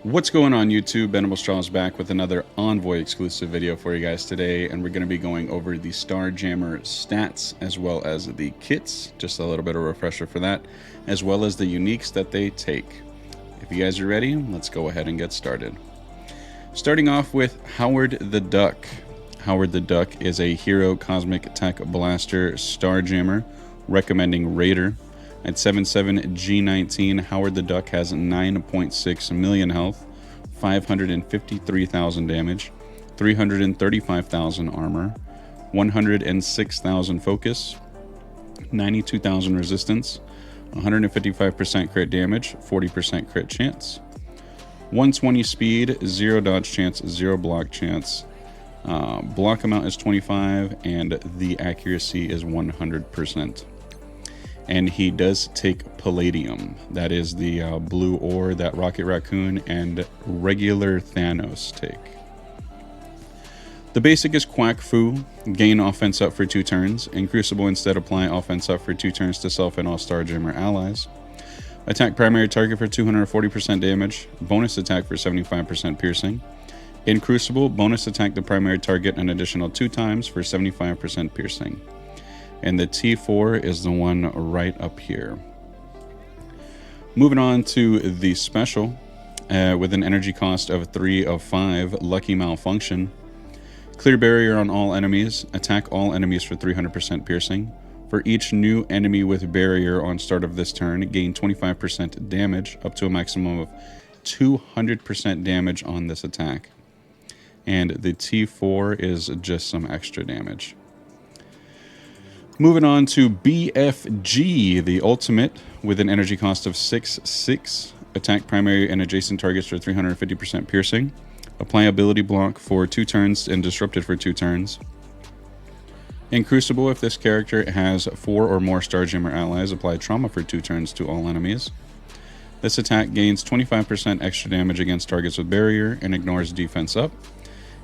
What's going on YouTube? Benable back with another Envoy exclusive video for you guys today, and we're going to be going over the Starjammer stats as well as the kits, just a little bit of a refresher for that, as well as the uniques that they take. If you guys are ready, let's go ahead and get started. Starting off with Howard the Duck. Howard the Duck is a hero cosmic tech blaster Starjammer, recommending Raider. At 7'7", G19, Howard the Duck has 9.6 million health, 553,000 damage, 335,000 armor, 106,000 focus, 92,000 resistance, 155% crit damage, 40% crit chance, 120 speed, 0 dodge chance, 0 block chance. Block amount is 25, and the accuracy is 100%. And he does take Palladium. That is the blue ore that Rocket Raccoon and regular Thanos take. The basic is Quack Fu. Gain offense up for 2 turns. In Crucible, instead apply offense up for 2 turns to self and all Starjammer allies. Attack primary target for 240% damage. Bonus attack for 75% piercing. In Crucible, bonus attack the primary target an additional 2 times for 75% piercing. And the T4 is the one right up here. Moving on to the special, with an energy cost of 3 of 5, Lucky Malfunction. Clear barrier on all enemies. Attack all enemies for 300% piercing. For each new enemy with barrier on start of this turn, gain 25% damage, up to a maximum of 200% damage on this attack. And the T4 is just some extra damage. Moving on to BFG, the ultimate, with an energy cost of 6/6. Attack primary and adjacent targets for 350% piercing. Apply ability block for 2 turns and disrupted for 2 turns. In Crucible, if this character has 4 or more Starjammer allies, apply trauma for 2 turns to all enemies. This attack gains 25% extra damage against targets with barrier and ignores defense up.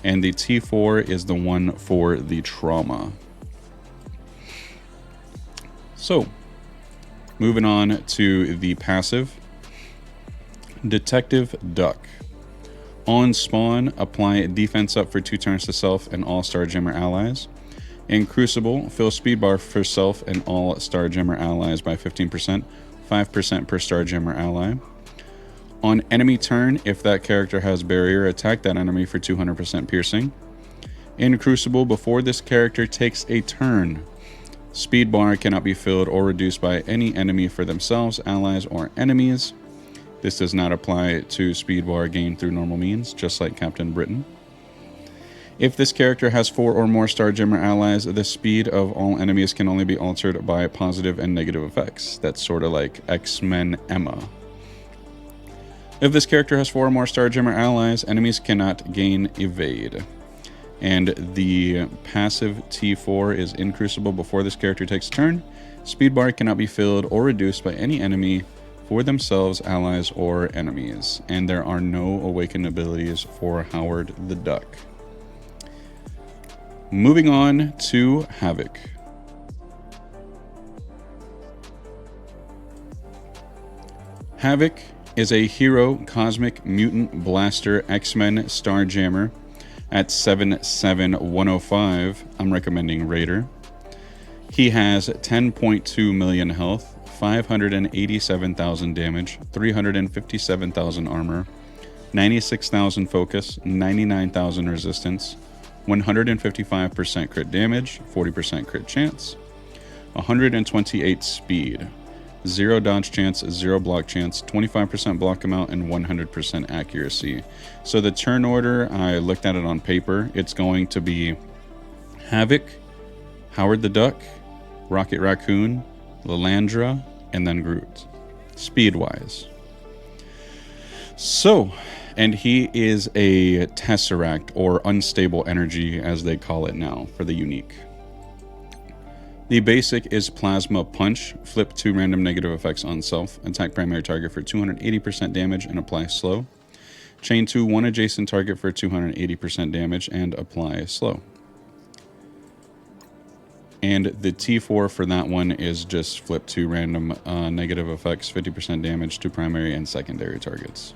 And the T4 is the one for the trauma. So, moving on to the passive, Detective Duck. On spawn, apply defense up for 2 turns to self and all Starjammer allies. In Crucible, fill speed bar for self and all Starjammer allies by 15%, 5% per Starjammer ally. On enemy turn, if that character has barrier, attack that enemy for 200% piercing. In Crucible, before this character takes a turn, speed bar cannot be filled or reduced by any enemy for themselves, allies, or enemies. This does not apply to speed bar gained through normal means, just like Captain Britain. If this character has 4 or more Starjammer allies, the speed of all enemies can only be altered by positive and negative effects. That's sort of like X-Men Emma. If this character has 4 or more Starjammer allies, enemies cannot gain evade. And the passive T4 is in Crucible before this character takes a turn. Speed bar cannot be filled or reduced by any enemy for themselves, allies, or enemies. And there are no awakened abilities for Howard the Duck. Moving on to Havok. Havok is a hero cosmic mutant blaster X-Men Starjammer. At 7'7", 105, I'm recommending Raider. He has 10.2 million health, 587,000 damage, 357,000 armor, 96,000 focus, 99,000 resistance, 155% crit damage, 40% crit chance, 128 speed, 0 dodge chance, 0 block chance, 25% block amount, and 100% accuracy. So the turn order, I looked at it on paper, it's going to be Havok, Howard the Duck, Rocket Raccoon, Lilandra, and then Groot, speed-wise. So, and he is a Tesseract, or unstable energy as they call it now, for the unique. The basic is Plasma Punch. Flip 2 random negative effects on self. Attack primary target for 280% damage and apply slow. Chain to 1 adjacent target for 280% damage and apply slow. And the T4 for that one is just flip 2 random negative effects, 50% damage to primary and secondary targets.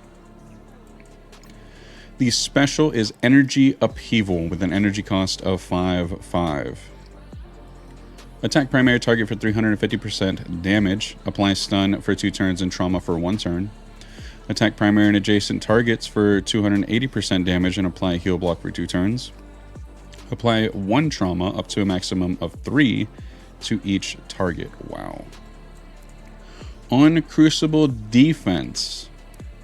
The special is Energy Upheaval with an energy cost of 5/5. Attack primary target for 350% damage. Apply stun for 2 turns and trauma for 1 turn. Attack primary and adjacent targets for 280% damage and apply heal block for 2 turns. Apply 1 trauma up to a maximum of 3 to each target. Wow. On Crucible defense,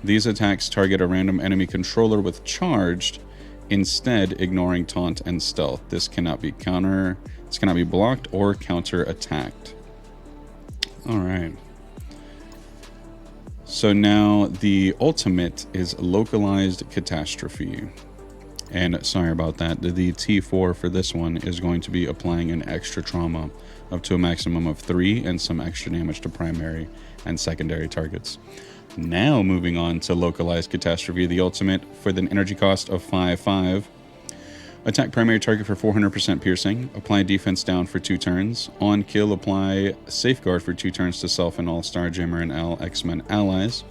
these attacks target a random enemy controller with charged, instead ignoring taunt and stealth. This cannot be blocked or counter attacked. All right. So now the ultimate is Localized Catastrophe. And sorry about that. The T4 for this one is going to be applying an extra trauma up to a maximum of 3 and some extra damage to primary and secondary targets. Now moving on to Localized Catastrophe, the ultimate for the energy cost of 5/5. Attack primary target for 400% piercing. Apply defense down for 2 turns. On kill, apply safeguard for 2 turns to self and all Starjammer and X-Men allies.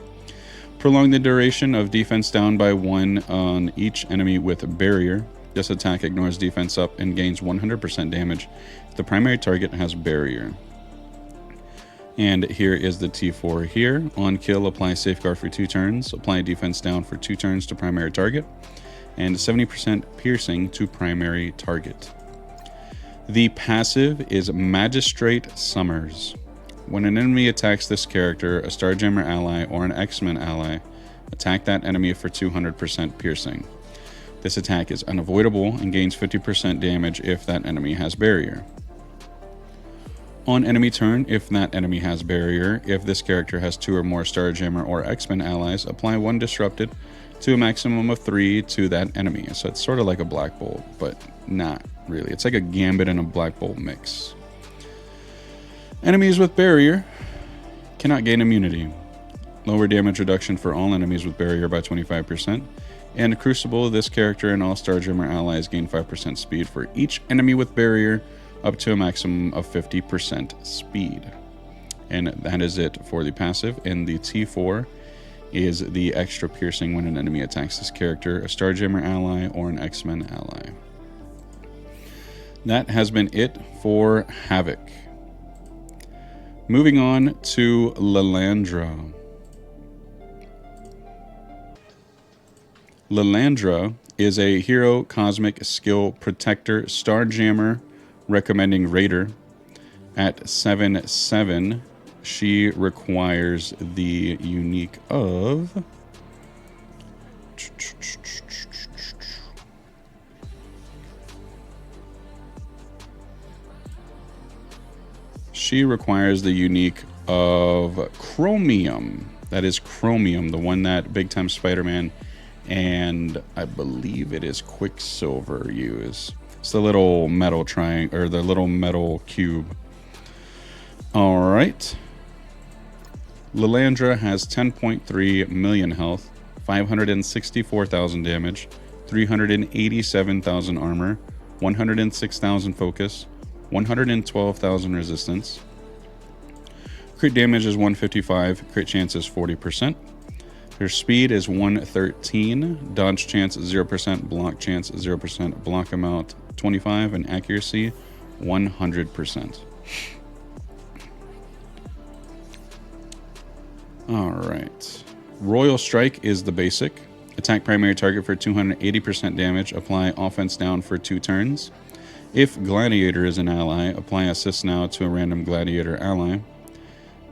Prolong the duration of defense down by 1 on each enemy with barrier. This attack ignores defense up and gains 100% damage if the primary target has barrier. And here is the T4 here. On kill, apply safeguard for 2 turns. Apply defense down for 2 turns to primary target. And 70% piercing to primary target. The passive is Magistrate Summers. When an enemy attacks this character, a Starjammer ally or an X-Men ally, attack that enemy for 200% piercing. This attack is unavoidable and gains 50% damage if that enemy has barrier. On enemy turn, if that enemy has barrier, if this character has 2 or more Starjammer or X-Men allies, apply 1 disrupted to a maximum of 3 to that enemy. So it's sort of like a Black Bolt, but not really. It's like a Gambit and a Black Bolt mix. Enemies with barrier cannot gain immunity. Lower damage reduction for all enemies with barrier by 25%. And Crucible, this character and all Starjammer allies gain 5% speed for each enemy with barrier up to a maximum of 50% speed. And that is it for the passive. And the T4 is the extra piercing when an enemy attacks this character, a Starjammer ally, or an X-Men ally. That has been it for Havok. Moving on to Lilandra. Lilandra is a hero cosmic skill protector Starjammer recommending raider. At 7/7, she requires the unique of Chromium. That is Chromium, the one that Big Time Spider-Man and I believe it is Quicksilver use. It's the little metal triangle, or the little metal cube. All right. Lilandra has 10.3 million health, 564,000 damage, 387,000 armor, 106,000 focus, 112,000 resistance. Crit damage is 155, crit chance is 40%. Her speed is 113, dodge chance 0%, block chance 0%, block amount 25, and accuracy 100%. All right. Royal Strike is the basic. Attack primary target for 280% damage. Apply offense down for 2 turns. If Gladiator is an ally, apply assist now to a random Gladiator ally.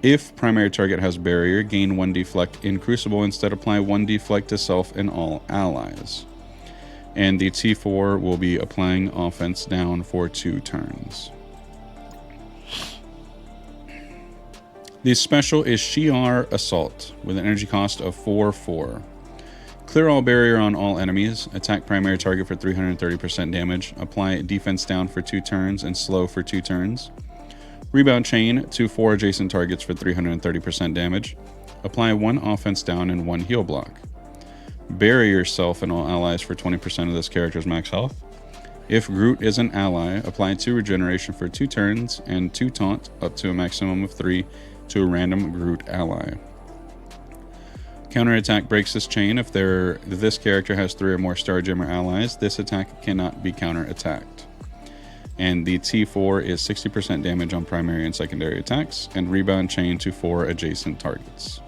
If primary target has barrier, gain 1 deflect in Crucible. Instead, apply 1 deflect to self and all allies. And the T4 will be applying offense down for 2 turns. The special is Shi'ar Assault with an energy cost of 4/4. Clear all barrier on all enemies. Attack primary target for 330% damage. Apply defense down for 2 turns and slow for 2 turns. Rebound chain to 4 adjacent targets for 330% damage. Apply 1 offense down and 1 heal block. Bury yourself and all allies for 20% of this character's max health. If Groot is an ally, apply 2 regeneration for 2 turns and 2 taunt up to a maximum of 3 to a random Groot ally. Counterattack breaks this chain. If this character has 3 or more Starjammer allies, this attack cannot be counterattacked. And the T4 is 60% damage on primary and secondary attacks, and rebound chain to 4 adjacent targets.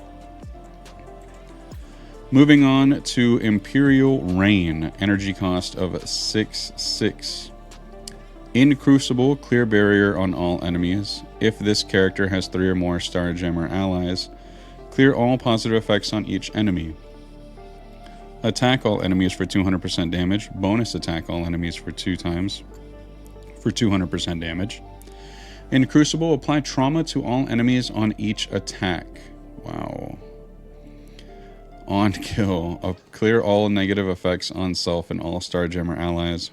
Moving on to Imperial Rain, energy cost of 6/6. In Crucible, clear barrier on all enemies. If this character has 3 or more Starjammer allies, clear all positive effects on each enemy. Attack all enemies for 200% damage. Bonus attack all enemies for 2 times for 200% damage. In Crucible, apply trauma to all enemies on each attack. Wow. On kill, clear all negative effects on self and all Starjammer allies.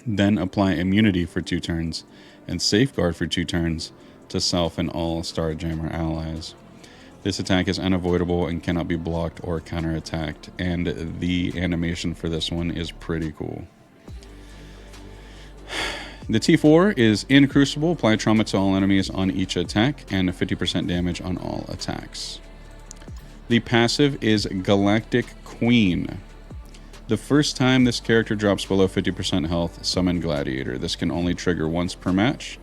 Then apply immunity for 2 turns and safeguard for 2 turns to self and all Starjammer allies. This attack is unavoidable and cannot be blocked or counterattacked, and the animation for this one is pretty cool. The T4 is in Crucible, apply trauma to all enemies on each attack and 50% damage on all attacks. The passive is Galactic Queen. The first time this character drops below 50% health, summon Gladiator. This can only trigger once per match.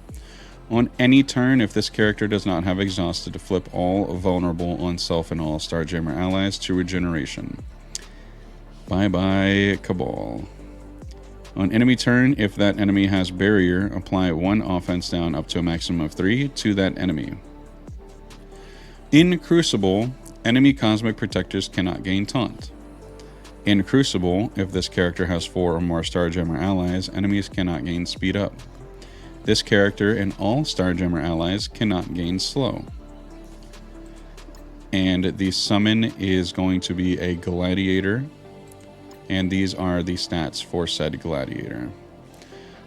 On any turn, if this character does not have exhausted, flip all vulnerable on self and all Starjammer allies to regeneration. Bye bye, Cabal. On enemy turn, if that enemy has barrier, apply 1 offense down up to a maximum of 3 to that enemy. In Crucible, enemy cosmic protectors cannot gain taunt. In Crucible, if this character has 4 or more Starjammer allies, enemies cannot gain speed up. This character and all Starjammer allies cannot gain slow. And the summon is going to be a Gladiator. And these are the stats for said Gladiator.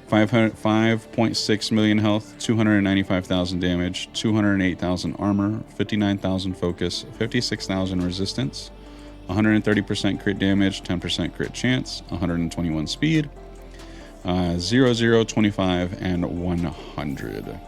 5.6 million health, 295,000 damage, 208,000 armor, 59,000 focus, 56,000 resistance, 130% crit damage, 10% crit chance, 121 speed, 0, 0, 25, and 100.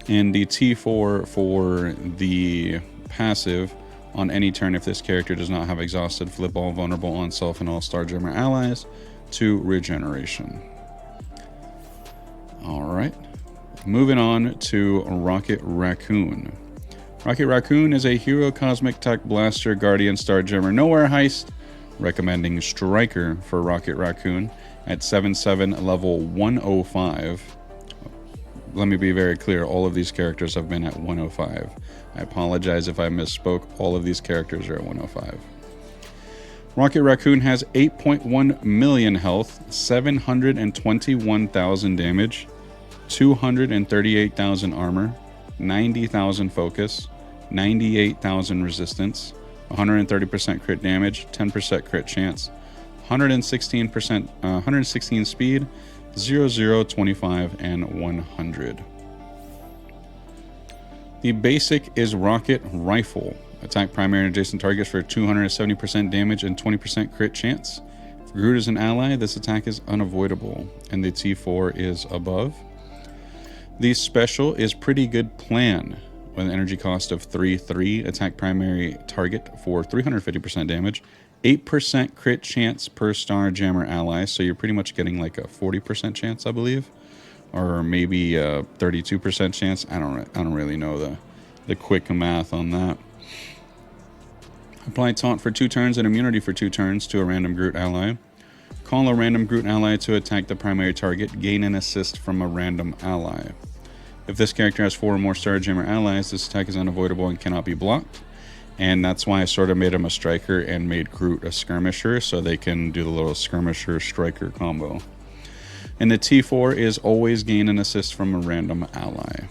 And the T4 for the passive, on any turn if this character does not have exhausted, flip all vulnerable on self and all Starjammer allies to regeneration. Alright, moving on to Rocket Raccoon. Rocket Raccoon is a hero cosmic tech blaster guardian Starjammer nowhere heist, recommending Striker for Rocket Raccoon at 7/7 level 105. Let me be very clear, all of these characters have been at 105. I apologize if I misspoke, all of these characters are at 105. Rocket Raccoon has 8.1 million health, 721,000 damage, 238,000 armor, 90,000 focus, 98,000 resistance, 130% crit damage, 10% crit chance, 116 speed, 0, 0, 25, and 100. The basic is Rocket Rifle. Attack primary and adjacent targets for 270% damage and 20% crit chance. If Groot is an ally, this attack is unavoidable, and the T4 is above. The special is Pretty Good Plan, with an energy cost of 3/3. Attack primary target for 350% damage, 8% crit chance per Starjammer ally, so you're pretty much getting like a 40% chance, I believe, or maybe a 32% chance. I don't really know the quick math on that. Apply taunt for 2 turns and immunity for 2 turns to a random Groot ally. Call a random Groot ally to attack the primary target. Gain an assist from a random ally. If this character has 4 or more Starjammer allies, this attack is unavoidable and cannot be blocked. And that's why I sort of made him a striker and made Groot a skirmisher, so they can do the little skirmisher-striker combo. And the T4 is always gain an assist from a random ally.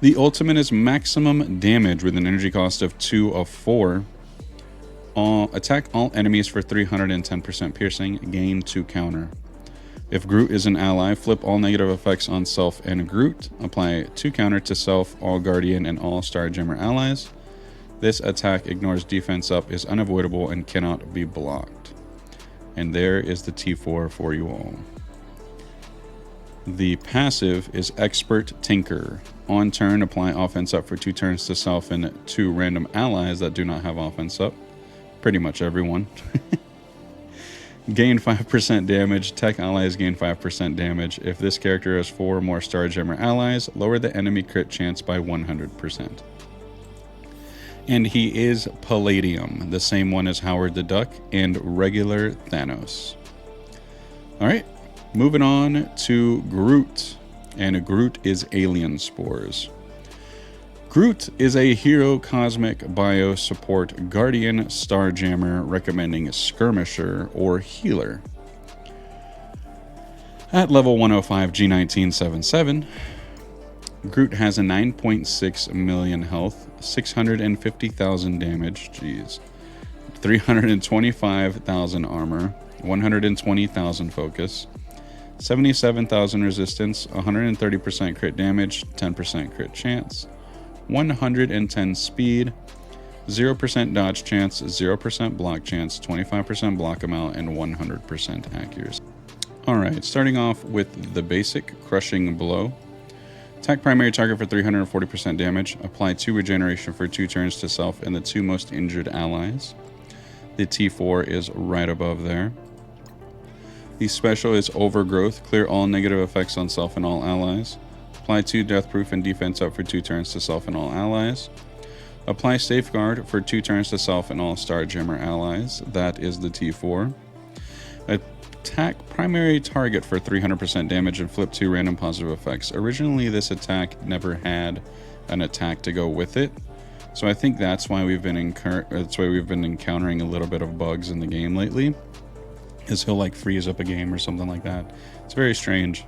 The ultimate is maximum damage with an energy cost of 2 of 4. Attack all enemies for 310% piercing, gain 2 counter. If Groot is an ally, flip all negative effects on self and Groot. Apply 2 counter to self, all Guardian, and all Starjammer allies. This attack ignores defense up, is unavoidable, and cannot be blocked. And there is the T4 for you all. The passive is Expert Tinker. On turn, apply offense up for 2 turns to self and 2 random allies that do not have offense up. Pretty much everyone. Gain 5% damage. Tech allies gain 5% damage. If this character has 4 or more Starjammer allies, lower the enemy crit chance by 100%. And he is Palladium, the same one as Howard the Duck and regular Thanos. Alright, moving on to Groot. And Groot is Alien Spores. Groot is a hero cosmic bio support guardian Starjammer, recommending skirmisher or healer. At level 105 G1977, Groot has a 9.6 million health, 650,000 damage, jeez, 325,000 armor, 120,000 focus, 77,000 resistance, 130% crit damage, 10% crit chance, 110 speed, 0% dodge chance, 0% block chance, 25% block amount, and 100% accuracy. Alright, starting off with the basic Crushing Blow. Attack primary target for 340% damage. Apply 2 regeneration for 2 turns to self and the 2 most injured allies. The T4 is right above there. The special is Overgrowth. Clear all negative effects on self and all allies. Apply 2 deathproof and defense up for 2 turns to self and all allies. Apply Safeguard for 2 turns to self and all Starjammer allies. That is the T4. Attack primary target for 300% damage and flip 2 random positive effects. Originally, this attack never had an attack to go with it, so I think that's why we've been encountering a little bit of bugs in the game lately. Is he'll like freeze up a game or something like that. It's very strange.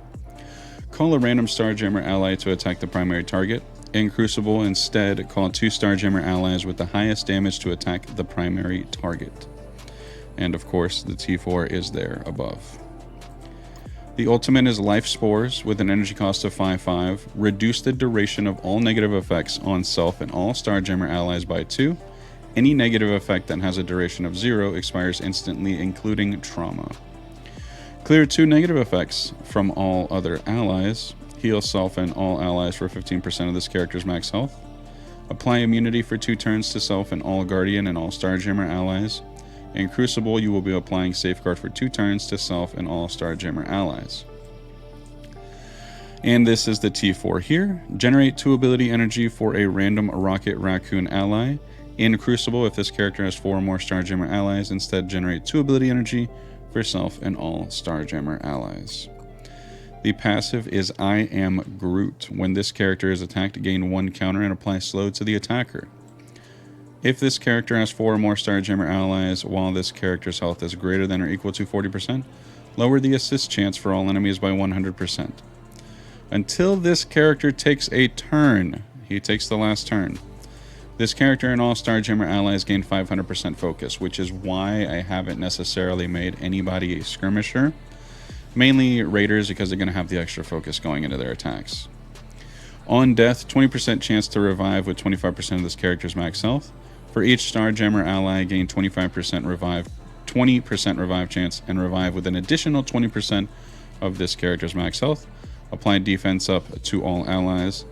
Call a random Starjammer ally to attack the primary target. In Crucible, instead, call 2 Starjammer allies with the highest damage to attack the primary target. And of course, the T4 is there above. The ultimate is Life Spores with an energy cost of 5/5. Reduce the duration of all negative effects on self and all Starjammer allies by 2. Any negative effect that has a duration of 0 expires instantly, including trauma. Clear 2 negative effects from all other allies. Heal self and all allies for 15% of this character's max health. Apply immunity for 2 turns to self and all Guardian and all Starjammer allies. In Crucible, you will be applying Safeguard for 2 turns to self and all Starjammer allies. And this is the T4 here. Generate 2 ability energy for a random Rocket Raccoon ally. In Crucible, if this character has 4 or more Starjammer allies, instead generate 2 ability energy for self and all Starjammer allies. The passive is I Am Groot. When this character is attacked, gain 1 counter and apply slow to the attacker. If this character has 4 or more Starjammer allies, while this character's health is greater than or equal to 40%, lower the assist chance for all enemies by 100%. Until this character takes a turn, he takes the last turn, this character and all Starjammer allies gain 500% focus, which is why I haven't necessarily made anybody a skirmisher. Mainly raiders, because they're going to have the extra focus going into their attacks. On death, 20% chance to revive with 25% of this character's max health. For each Starjammer ally, gain 20% revive chance and revive with an additional 20% of this character's max health. Apply defense up to all allies.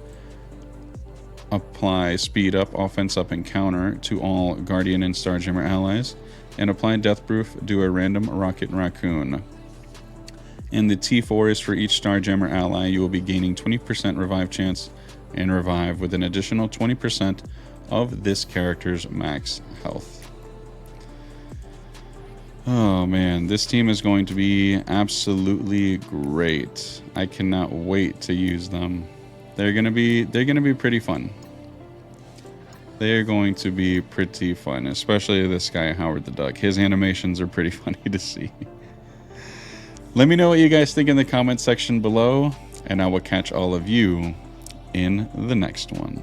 Apply speed up, offense up, and counter to all Guardian and Starjammer allies. And apply deathproof, do a random Rocket Raccoon. And the T4 is for each Starjammer ally, you will be gaining 20% revive chance and revive with an additional 20% of this character's max health. Oh man, this team is going to be absolutely great. I cannot wait to use them. They're gonna be pretty fun. They're going to be pretty fun, especially this guy Howard the Duck. His animations are pretty funny to see. Let me know what you guys think in the comment section below, and I will catch all of you in the next one.